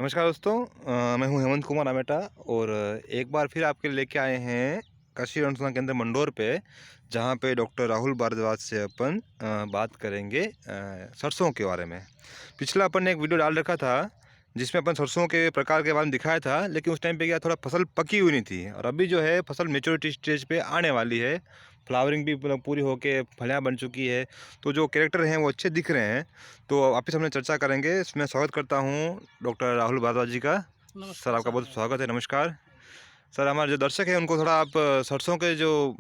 नमस्कार दोस्तों। मैं हूं हेमंत कुमार आमेटा और एक बार फिर आपके लिए लेके आए हैं कृषि अनुसंधान केंद्र मंडोर पे, जहां पे डॉक्टर राहुल भारद्वाज से अपन बात करेंगे सरसों के बारे में। पिछला अपन ने एक वीडियो डाल रखा था जिसमें अपन सरसों के प्रकार के बारे में दिखाया था, लेकिन उस टाइम पे क्या थोड़ा फसल पकी हुई नहीं थी, और अभी जो है फसल मेच्योरिटी स्टेज पे आने वाली है। फ्लावरिंग भी मतलब पूरी होके फलियाँ बन चुकी है, तो जो कैरेक्टर हैं वो अच्छे दिख रहे हैं। तो वापस हम चर्चा करेंगे। इसमें स्वागत करता हूँ डॉक्टर राहुल भारद्वाज जी का। सर नमस्कार आपका सर। बहुत स्वागत है। नमस्कार सर। हमारे जो दर्शक हैं उनको थोड़ा आप सरसों के जो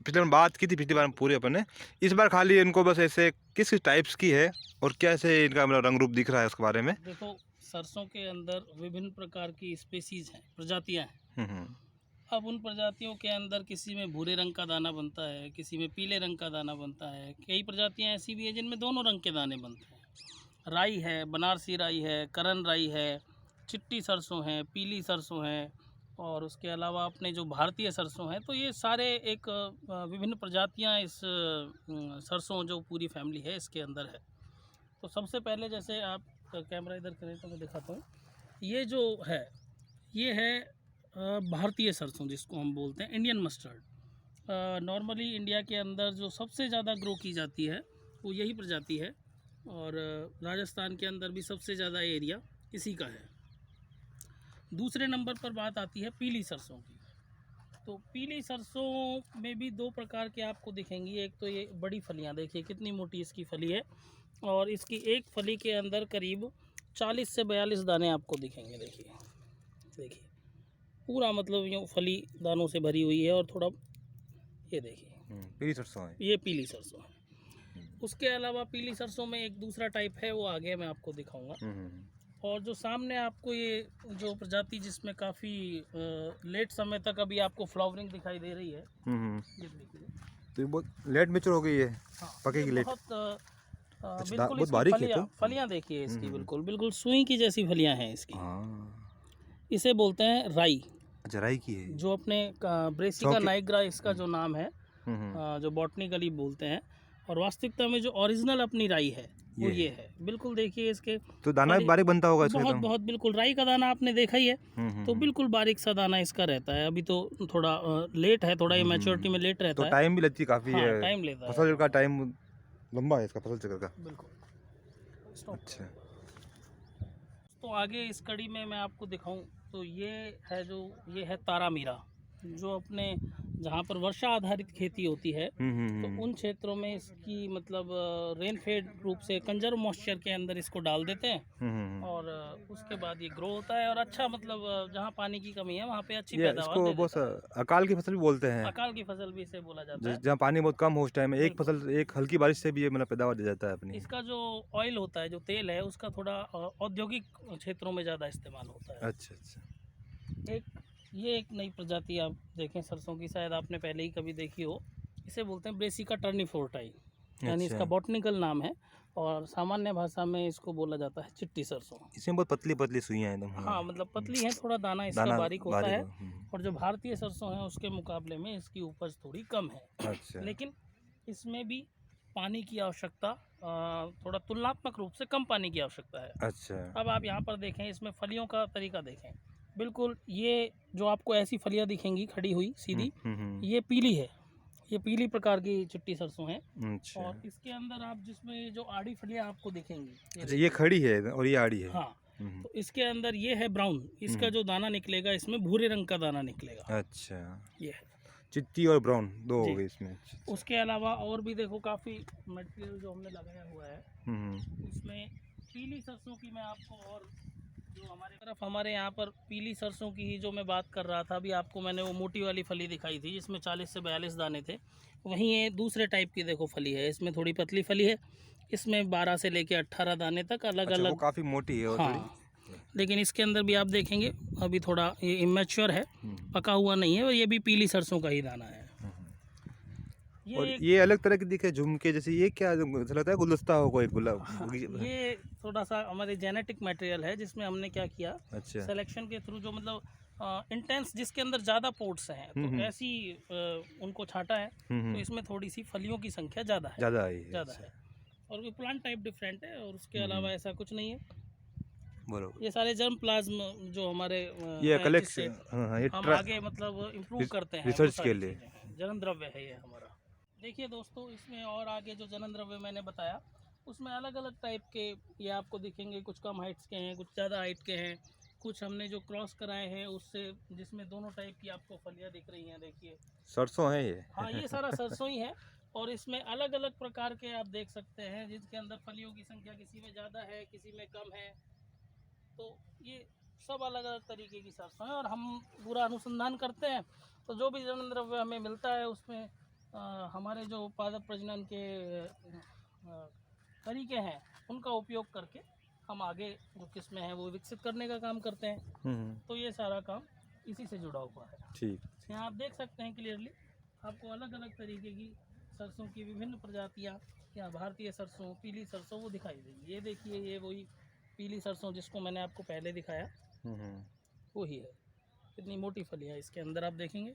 पिछले बार बात की थी, पिछली बार पूरी अपन ने, इस बार खाली इनको बस ऐसे किस टाइप्स की है और कैसे इनका मतलब रंग रूप दिख रहा है उसके बारे में। देखो, सरसों के अंदर विभिन्न प्रकार की स्पेसीज हैं, प्रजातियां हैं। हम्म। अब उन प्रजातियों के अंदर किसी में भूरे रंग का दाना बनता है, किसी में पीले रंग का दाना बनता है। कई प्रजातियां ऐसी भी हैं जिनमें दोनों रंग के दाने बनते हैं। राई है, बनारसी राई है, करण राई है, चिट्टी सरसों है, पीली सरसों है, और उसके अलावा अपने जो भारतीय सरसों हैं। तो ये सारे एक विभिन्न प्रजातियां इस सरसों जो पूरी फैमिली है इसके अंदर है। तो सबसे पहले जैसे आप कैमरा इधर करें तो मैं दिखाता हूँ। ये जो है, ये है भारतीय सरसों, जिसको हम बोलते हैं इंडियन मस्टर्ड। नॉर्मली इंडिया के अंदर जो सबसे ज़्यादा ग्रो की जाती है वो यही प्रजाति है, और राजस्थान के अंदर भी सबसे ज़्यादा एरिया इसी का है। दूसरे नंबर पर बात आती है पीली सरसों की। तो पीली सरसों में भी दो प्रकार के आपको दिखेंगी। एक तो ये बड़ी फलियां, देखिए कितनी मोटी इसकी फली है, और इसकी एक फली के अंदर करीब 40 से 42 दाने आपको दिखेंगे। देखिए देखिए पूरा मतलब यूँ फली दानों से भरी हुई है। और थोड़ा ये देखिए, पीली सरसों है। ये पीली सरसों है। उसके अलावा पीली सरसों में एक दूसरा टाइप है, वो आगे मैं आपको दिखाऊंगा। और जो सामने आपको ये जो प्रजाति जिसमें काफ़ी लेट समय तक अभी आपको फ्लावरिंग दिखाई दे रही है, ये देखिए। तो ये बहुत लेट मैच्योर हो गई है, हाँ, पकेगी ये लेट। बहुत अच्छा, बिल्कुल बहुत इसकी बारीक है फलियाँ तो। फलियाँ देखिए इसकी, हम्म। बिल्कुल बिल्कुल सुई की जैसी फलियाँ हैं इसकी। हाँ। इसे बोलते हैं राई, अच्छा, राई की है। जो अपने ब्रेसिका चौके। नाइग्रा इसका जो नाम है, हम्म। जो बॉटनिकली बोलते हैं। और वास्तविकता में जो ओरिजिनल अपनी राई है वो ये है। बिल्कुल देखिए इसके तो दाना भी बड़े, बारीक बनता होगा इसमें बहुत एकदम। बहुत बिल्कुल राई का दाना आपने देखा ही है। तो हम्म। बिल्कुल बारीक सा दाना इसका रहता है। अभी तो थोड़ा लेट है, थोड़ा ये मैच्योरिटी में लेट तो रहता है। टाइम भी लगती काफ़ी हाँ, है। टाइम लेता है फसल का टाइम लंबा है इसका, फसल चक्र का। बिल्कुल। स्टॉप अच्छा। करो। तो आगे इस कड़ी में मैं आपको दिखाऊं तो ये है, जो ये है तारा मीरा, जो अपने जहाँ पर वर्षा आधारित खेती होती है, तो उन क्षेत्रों में इसकी मतलब रेन फेड रूप से कंजर्व मॉइस्चर के अंदर इसको डाल देते हैं। और उसके बाद ये ग्रो होता है, और अच्छा मतलब जहाँ पानी की कमी है वहाँ पे अच्छी ये पैदावार इसको दे बहुत देता है। अकाल की फसल भी बोलते हैं। अकाल की फसल भी इसे बोला जाता है। जहाँ पानी बहुत कम हो उस टाइम में एक बिल्कुल। फसल, एक हल्की बारिश से भी ये मतलब पैदावार दे जाता है अपनी। इसका जो ऑयल होता है, जो तेल है, उसका थोड़ा औद्योगिक क्षेत्रों में ज़्यादा इस्तेमाल होता है। अच्छा अच्छा। एक ये एक नई प्रजाति आप देखें सरसों की, शायद आपने पहले ही कभी देखी हो। इसे बोलते हैं ब्रेसिका टर्निफोर्टाई, यानी अच्छा, इसका बॉटनिकल नाम है, और सामान्य भाषा में इसको बोला जाता है चिट्टी सरसों। इसमें बहुत पतली पतली सुइयाँ एकदम। हाँ, मतलब पतली है, थोड़ा दाना इसका दाना बारीक होता बारीक है। हो। और जो भारतीय सरसों है उसके मुकाबले में इसकी उपज थोड़ी कम है। अच्छा लेकिन इसमें भी पानी की आवश्यकता थोड़ा तुलनात्मक रूप से कम पानी की आवश्यकता है। अच्छा। अब आप यहाँ पर देखें, इसमें फलियों का तरीका देखें। बिल्कुल ये जो आपको ऐसी फलियाँ दिखेंगी खड़ी हुई सीधी, ये पीली है, ये पीली प्रकार की चिट्टी सरसों है। अच्छा और इसके अंदर आप जिसमें जो आड़ी फलियाँ आपको दिखेंगी, ये अच्छा, ये देखिए। खड़ी है और ये आड़ी है। हाँ, तो इसके अंदर ये है ब्राउन, इसका जो दाना निकलेगा इसमें भूरे रंग का दाना निकलेगा। अच्छा, ये है चिट्टी और ब्राउन दो हो जी। गए इसमें। अच्छा। उसके अलावा और भी देखो काफ़ी मटेरियल जो हमने लगाया हुआ है। इसमें पीली सरसों की मैं आपको, और जो हमारे तरफ हमारे यहाँ पर पीली सरसों की ही जो मैं बात कर रहा था, अभी आपको मैंने वो मोटी वाली फली दिखाई थी जिसमें 40 से 42 दाने थे। वहीं ये दूसरे टाइप की देखो फली है, इसमें थोड़ी पतली फली है, इसमें 12 से लेके 18 दाने तक अलग अच्छा, वो अलग। काफ़ी मोटी है और थोड़ी। हाँ, लेकिन इसके अंदर भी आप देखेंगे अभी थोड़ा ये इमेच्योर है, पका हुआ नहीं है, और ये भी पीली सरसों का ही दाना है। ये और एक, ये अलग तरह की दिखे झुमके जैसे, ये क्या ऐसा लगता है गुलदस्ता हो कोई गुलाब। हाँ, ये थोड़ा सा हमारे जेनेटिक मटेरियल है, जिसमें हमने क्या किया, अच्छा। सिलेक्शन के थ्रू, जो मतलब इंटेंस जिसके अंदर ज़्यादा पोर्ट्स हैं, तो ऐसी उनको छांटा है। तो इसमें थोड़ी सी फलियों की संख्या ज़्यादा है, ज़्यादा आई है। ज़्यादा अच्छा। है। और प्लांट टाइप डिफरेंट है, और उसके अलावा ऐसा कुछ नहीं है। बरोबर। ये सारे जर्म प्लाज्म जो हमारे ये हैं, कलेक्ट, जिससे हाँ ये हम आगे मतलब इम्प्रूव करते हैं, वो रिसर्च के सारी लिए। चीज़ें हैं। जनन द्रव्य है ये हमारा। देखिए दोस्तों, इसमें और आगे जो जनन द्रव्य मैंने बताया, उसमें अलग अलग टाइप के ये आपको दिखेंगे। कुछ कम हाइट्स के हैं, कुछ ज़्यादा हाइट के हैं। कुछ हमने जो क्रॉस कराए हैं उससे, जिसमें दोनों टाइप की आपको फलियाँ दिख रही हैं, देखिए। सरसों है ये। हाँ, ये सारा सरसों ही है। और इसमें अलग अलग प्रकार के आप देख सकते हैं, जिसके अंदर फलियों की संख्या किसी में ज़्यादा है, किसी में कम है। तो ये सब अलग अलग तरीके की सरसों है, और हम पूरा अनुसंधान करते हैं। तो जो भी जनन द्रव्य हमें मिलता है उसमें हमारे जो पादप प्रजनन के तरीके हैं, उनका उपयोग करके हम आगे जो किस्में हैं वो विकसित करने का काम करते हैं। तो ये सारा काम इसी से जुड़ा हुआ है। ठीक। यहाँ आप देख सकते हैं क्लियरली, आपको अलग अलग तरीके की सरसों की विभिन्न प्रजातियाँ, या भारतीय सरसों, पीली सरसों, वो दिखाई देंगी। ये देखिए, ये वही पीली सरसों जिसको मैंने आपको पहले दिखाया, वही है। कितनी मोटी फलियाँ इसके अंदर आप देखेंगे।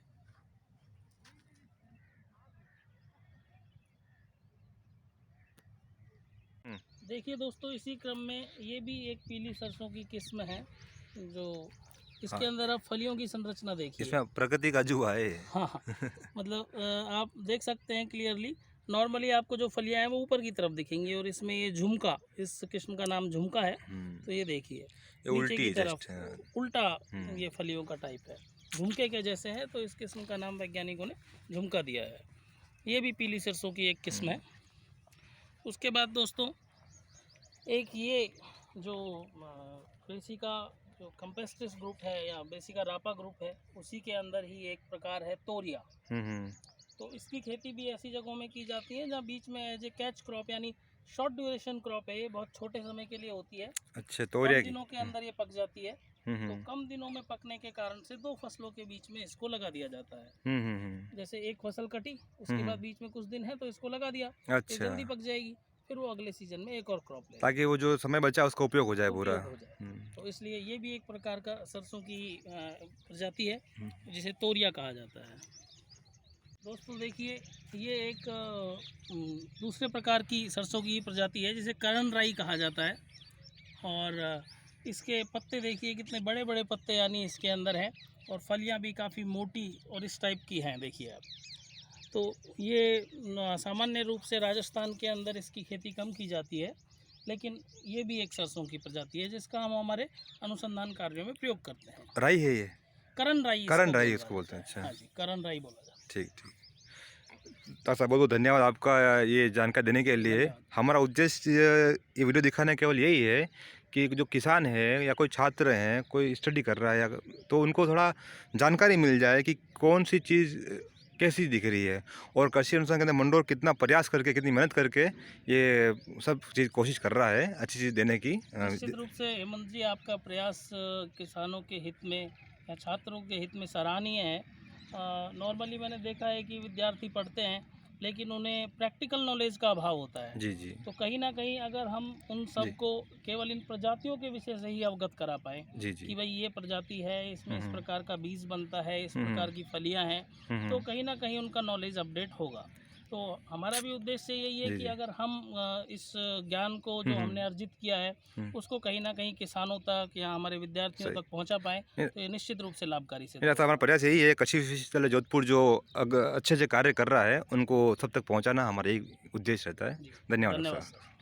देखिए दोस्तों, इसी क्रम में ये भी एक पीली सरसों की किस्म है, जो इसके हाँ, अंदर आप फलियों की संरचना देखिए। इसमें प्रकृति का जुआ है। हाँ हाँ, मतलब आप देख सकते हैं क्लियरली। नॉर्मली आपको जो फलियां हैं वो ऊपर की तरफ दिखेंगी, और इसमें ये झुमका, इस किस्म का नाम झुमका है। तो ये देखिए, ये नीचे उल्टी की है तरफ जस्ट। उल्टा ये फलियों का टाइप है, झुमके के जैसे है। तो इस किस्म का नाम वैज्ञानिकों ने झुमका दिया है। ये भी पीली सरसों की एक किस्म है। उसके बाद दोस्तों, एक ये जो बेसिका जो कंपेस्टिस ग्रुप है, या बेसिका रापा ग्रुप है, उसी के अंदर ही एक प्रकार है तोरिया। तो इसकी खेती भी ऐसी जगहों में की जाती है जहाँ बीच में एज ए कैच क्रॉप, यानी शॉर्ट ड्यूरेशन क्रॉप है। ये बहुत छोटे समय के लिए होती है। अच्छा, कम तोरिया की। दिनों के अंदर ये पक जाती है। तो कम दिनों में पकने के कारण से दो फसलों के बीच में इसको लगा दिया जाता है। जैसे एक फसल कटी, उसके बाद बीच में कुछ दिन है तो इसको लगा दिया, ये अच्छा, जल्दी पक जाएगी। फिर वो अगले सीजन में एक और क्रॉप ले ताकि वो जो समय बचा उसका उपयोग हो जाए पूरा। उपयोग हो जाए। तो इसलिए ये भी एक प्रकार का सरसों की प्रजाति है, जिसे तोरिया कहा जाता है। दोस्तों देखिए, ये एक दूसरे प्रकार की सरसों की प्रजाति है, जिसे करण राई कहा जाता है। और इसके पत्ते देखिए, कितने बड़े बड़े पत्ते यानी इसके अंदर हैं, और फलियां भी काफ़ी मोटी और इस टाइप की हैं, देखिए आप। तो ये सामान्य रूप से राजस्थान के अंदर इसकी खेती कम की जाती है, लेकिन ये भी एक सरसों की प्रजाति है जिसका हम हमारे अनुसंधान कार्यों में प्रयोग करते हैं। राई है ये। करण राई करण राई इसको बोलते हैं। अच्छा, हाँ जी, करण राई बोला जाता है। ठीक ठीक। तो साहब बहुत बहुत धन्यवाद आपका ये जानकारी देने के लिए। धन्यवाद। हमारा उद्देश्य ये वीडियो दिखाना केवल यही है कि जो किसान है या कोई छात्र हैं, कोई स्टडी कर रहा है, या तो उनको थोड़ा जानकारी मिल जाए कि कौन सी चीज़ कैसी दिख रही है, और कृषि अनुसंधान केंद्र मंडोर कितना प्रयास करके, कितनी मेहनत करके ये सब चीज़ कोशिश कर रहा है अच्छी चीज़ देने की। निश्चित रूप से हेमंत जी, आपका प्रयास किसानों के हित में या छात्रों के हित में सराहनीय है। नॉर्मली मैंने देखा है कि विद्यार्थी पढ़ते हैं, लेकिन उन्हें प्रैक्टिकल नॉलेज का अभाव होता है। जी जी तो कहीं ना कहीं अगर हम उन सबको केवल इन प्रजातियों के विषय से ही अवगत करा पाएँ जी कि जी। भाई ये प्रजाति है, इसमें इस प्रकार का बीज बनता है, इस प्रकार की फलियां हैं, तो कहीं ना कहीं उनका नॉलेज अपडेट होगा। तो हमारा भी उद्देश्य यही है जी, कि जी। अगर हम इस ज्ञान को जो हमने अर्जित किया है, उसको कहीं ना कहीं किसानों तक या हमारे विद्यार्थियों सही। तक पहुंचा पाएँ, तो ये निश्चित रूप से लाभकारी सिद्ध मेरा तो हमारा होगा। प्रयास यही है, कृषि विश्वविद्यालय जोधपुर जो अच्छे अच्छे कार्य कर रहा है उनको सब तक पहुंचाना हमारा यही उद्देश्य रहता है। जी, धन्यवाद धन्यवाद सर। सर।